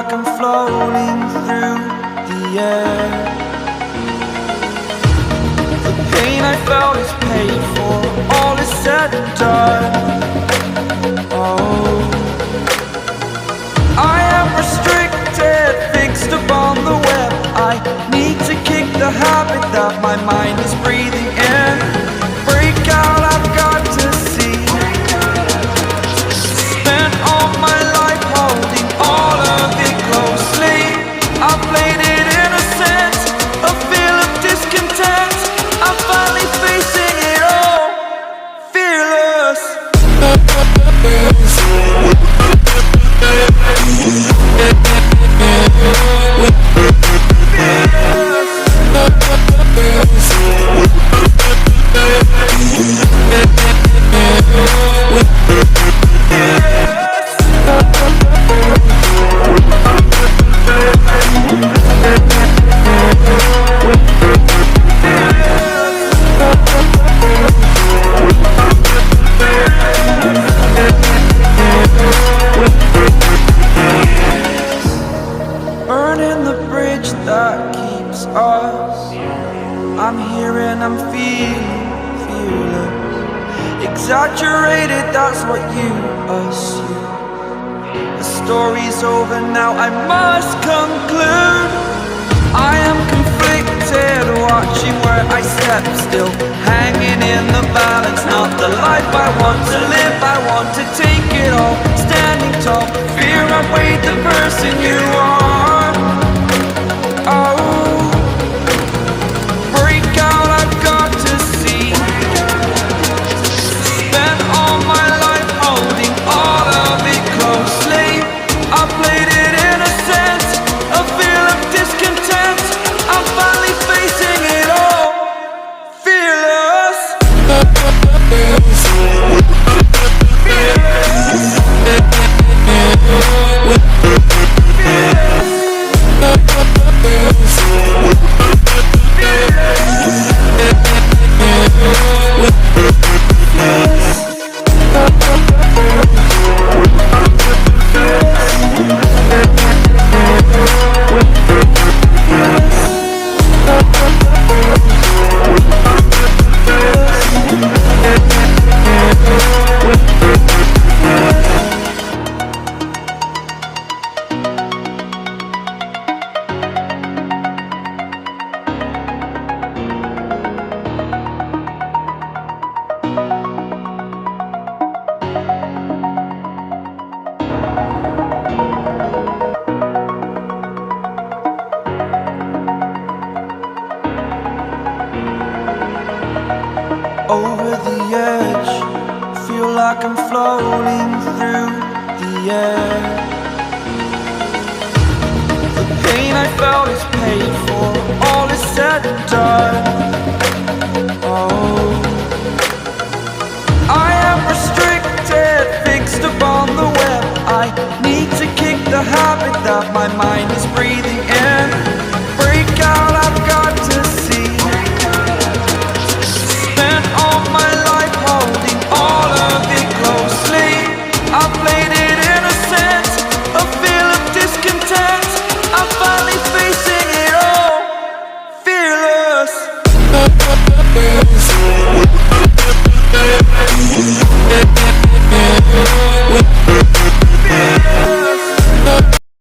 like I'm floating through the air. The pain I felt is paid for, all is said and done. Oh, I am restricted, fixed upon the web. I need to kick the habit that my mind is breathing in. Break out, I've got to see. Spent all my life holding all of it closely. I played it innocent, a feel of discontent. I'm finally facing it all, fearless. Burning the bridge that keeps us. I'm here and I'm feeling fearless. Exaggerated, that's what you assume. The story's over now, I must conclude. I am conflicted, watching where I step still, hanging in the balance. Not the life I want to live, I want to take it all. Standing tall, fear outweighed the person you are. Oh, break out, I've got to see. Spent all my life holding all of it closely. I played it innocent, a feel of discontent. I'm finally facing it all, fearless. Over the edge, feel like I'm floating through the air. The pain I felt is paid for, all is said and